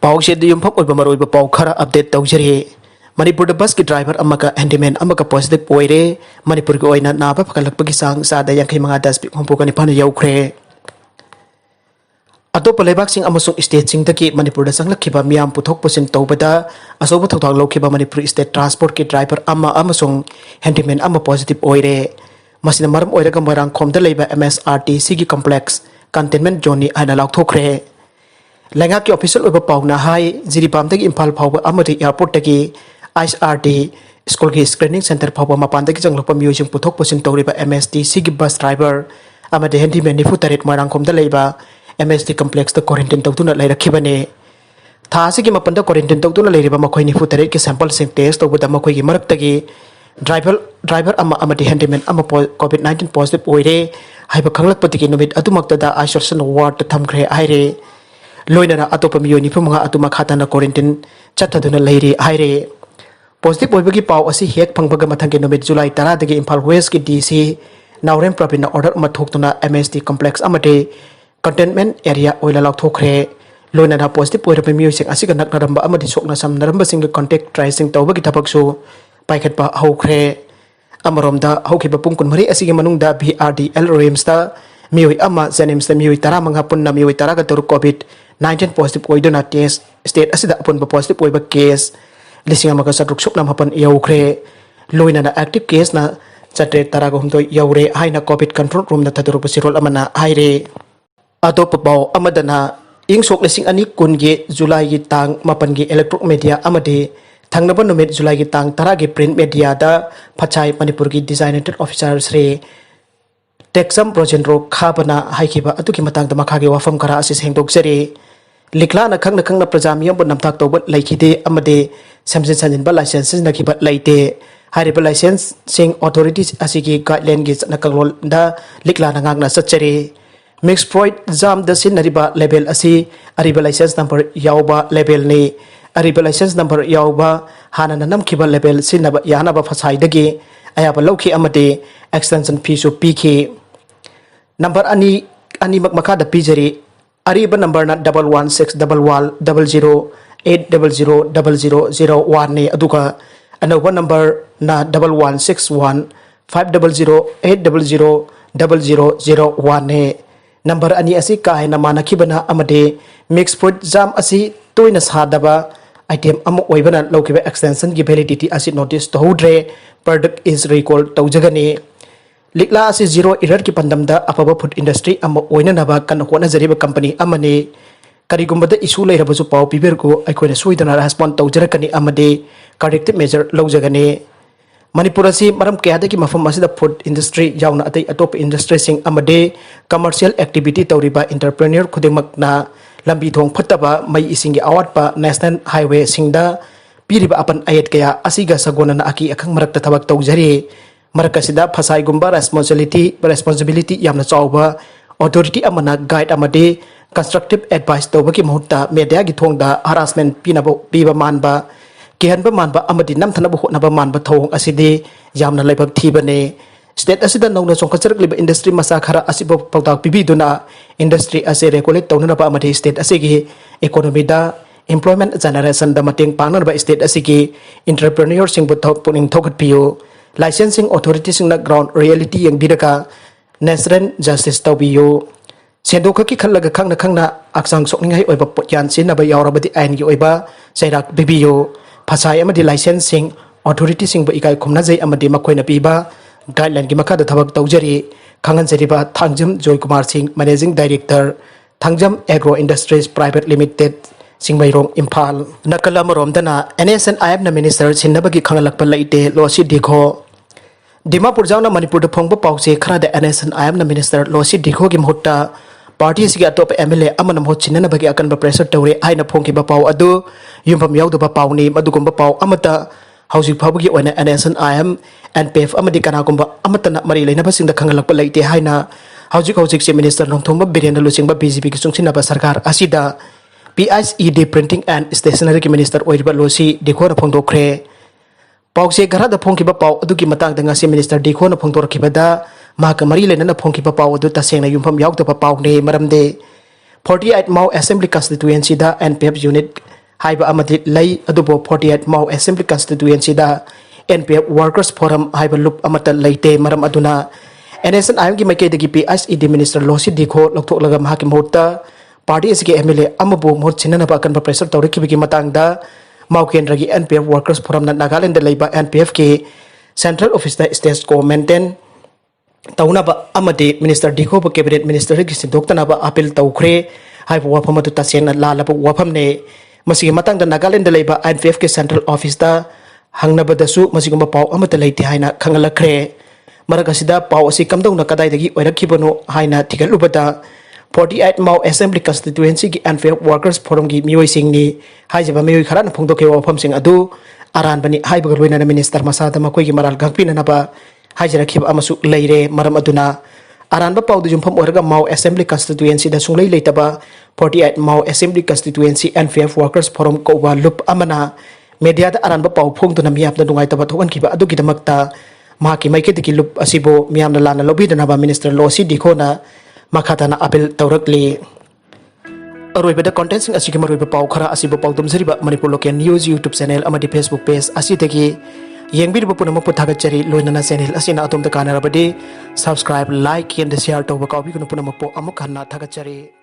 Paosing the Yumpop over Maroba Paukara update Dojere. Manipur the bus driver Amaka Handiman Amaka positive Oire, Manipur Goina Naba Khllaga Sada Yankimanga Das Hompokanipan Youkhre. Atop Lebaxing Amasung State Sing the Kip Manipur the Sanglakiba Miam Putokposin Tobada, Asoba Lokiba Manipur State Transport Kit driver Ama Amasung, Handiman Ama positive Oire. Masinamaram Oire Gambarang Com the Labor MSRT Singgi Complex, Containment Johnny Analog Youkhre. Lenga ki official over Pauna High, Ziripam the Impal Power Amati Airport Taki, ISRT, School Screening Center Power Mapanda Kizanglopa Museum Putokposin Toriba MST Singgi bus driver, Amade Handiman Nifutaret Marangkom the Labor, MST Complex the quarantine Taktuna Later Kibane. Tasiki Mapanda quarantine Taktuna Lariba Makoi Nifutaret sample sing test over the Makoi Maratagi, driver Amati Handiman Ama COVID-19 positive Oire, Hyper Khnghllkpa Leite Atumakta Isolation Award the Thamkre Aire. Loina atop Muni from Atumakatana quarantine, Chataduna Lady Aire. Positive Boybuki Pau Asi Hek Pangbagamatan July Tara the Impal West DC, now ramp up in order Pathoktuna MST Complex Amate, Containment Area Oila Youkhre. Loina positive Boybuki music Asiganak Naramba Amati Sokna some Naramba single contact tracing Tobaki Tabaksu, Paikatpa Youkhre. Amaromda Hokiba Punkun Marie Asigamanunda BRDL Ramsta, Miwi Ama Zanims the Miwi Tara Mangapun na Miwi Taraga COVID-19 positive Oidona test, state Asida upon positive Oiba case, Lissing Amaka Ruksuk Nam upon Youkhre, Loina na active case na Chatre Taragum to Yaure, Haina COVID control room na Tadurupasirol Amana Aire. Atopao Amadana, Ing Sok Lissing Ani Kungi, July Tang, Mapangi Electro Media Amade, Tangnaba Numit July Tang Taragi print media da, Pachai Manipurgi designated officers re. Texam Projendro Kabana Haikiba Atuki Matang the Makagi Wafam Kara Assis Hengdok Seri. Likla Na Kangna Prajamium but Namtak but Laikide Amade, Samson and licenses Nakibat Leite, Hariba license sing authorities Asiki guideline gets Nakangol da Likla Na Sacheri. Mixed Freud Zam the Sinariba label Asi, Ariba license number Yauba label ne, Ariba license number Yauba, Hananam Kiba label Sinaba Yanaba Fasai Dagi, I have a Loki Amade, extension piece of PK. Number ani makmakada pijari ariba number na 1161100800001 ne aduka another number na 11615008000001 ne number ani asi kai na manakibana amade mixed food jam asi toina sadaba item amu oibana lokiba extension gi validity asi notice to hodre product is recalled tawjagani. Likla asi zero error ki pandamda apaba food industry ama oina naba kan hona jariba company amane karigumbada issue leirabasu pau pibergo aikoina suidana respond tawjarakani amade corrective measure lawjagani. Manipur asi maram kayada ki mafam asida food industry yauna atai atop industry sing amade commercial activity tawriba entrepreneur khudimak na lambi thong phataba mai isingi awatpa national highway singda piriba apan ayat kaya asiga sagona na aki akhang marakta thabak tawjari. Marakasida Pasai Gumba responsibility Yamna Chauba authority Amana guide Amade constructive advice Tobaki Muta Media Gitonda harassment Pinabo Biba Manba Kihanba Manba Amadi Namtanabu Naba Manba Tong Aside Yamna Lebab Tibane State Asida Nona Sonkaserkli industry Masakara Asibo Pota Pibiduna industry as a regulate Tonaba Amade state Asigi economy da employment generation the Mating Panar by state Asigi entrepreneur sing but putting token PO licensing authorities in the ground reality yang bidaka Nasren justice tawbiyo sendoka ki khllaga khangna aksang sokningai oiba potyan sinaba yaurabadi ain gi oiba sairak bibiyo phasai amadi licensing authorities sing ba ikai khumna jai amadi makoina piba guideline gi makada thabak tawjari khangan jariba thangjam joy kumar singh managing director thangjam agro industries private limited Singbairong Impal Nakala Maromdana NSCN na Minister sinnabagi Khnghllkpa Leite Losi Dikho Dimapur Jauna Manipur the Pongba Pause Khra the NSCN na Minister Losi Dikho gi Mhutta party sigi atop MLA amanam hot sinnabagi akan ba pressure tawre aina phongki ba pau adu yumpam yaudu ba pau ni madugum ba pau amata housing phawgi oina NSCN NPF amadi kana gumba amata na mari leina ba singda Khnghllkpa Leite haina housing se Minister Nongthomba Birendra Lusingba BJP ki sungsina ba sarkar asida PISED Printing and Stationery Minister Oire Losi Dikho na Phongdokre Pause Garada Phongkiba Pau Aduki Matang Ngasi Minister Dikho na Phongdorkibada Maka Mari Lena na Phongkiba Pau Adu Taseng na Yumpam Yauk to Pau ne Maramde 48 Mau Assembly Constituency da NPF Unit haiba amadi lay adubo 48 Mau Assembly Constituency da NPF Workers Forum haiba loop amata leite maram aduna NSCN gi maike dagi PSED Minister Losi Dikho lokthok laga mahaki mohutta party SK MLA amabu mohut chinana ba kan pressure tawriki bigi matangda Mau Kendra gi NPF Workers Forum na Nagaland da leiba NPF ki Central Office da State Co maintain taunaba amadi Minister Dikho ba Cabinet Minister gi sindoktana ba appeal Youkhre haiba wafam atu tasena lalabu wafam ne masigi matangda Nagaland da leiba NPF ki Central Office da hangnabadasu masiguma pau amata leite haina khanglakhre maragasida pau asi kamdongna kadai dagi oirakibano haina thigalubada 48 Mau Assembly Constituency gi NPF Workers Forum gi mioi singni haijaba mioi khara na phongdoke wafam sing adu aran bani haiba loina na minister masada makoi gi maral gangpina na ba haijara khib amasu leire maram aduna aran ba pau du jumpham oraga Mau Assembly Constituency da sunglei leitaba 48 Mau Assembly Constituency NPF Workers Forum ko wa loop amana media da aran ba pau phong tu na miyap na dungai taba thokan kiba adu gi damakta mahaki maike diki loop asibo miyam na lana lobi da na ba minister Losi Dikho na makata na appeal tawrakli aroi beda content sing asigi maroi ba pau khara asibo pau dum zariba Manipur Local News YouTube channel amadi Facebook page asidagi yengbir bu punama puthaga chari loina na channel asina atom da kana rabadi subscribe like and share to ba kawi kuno punama po amuk hanna thaga chari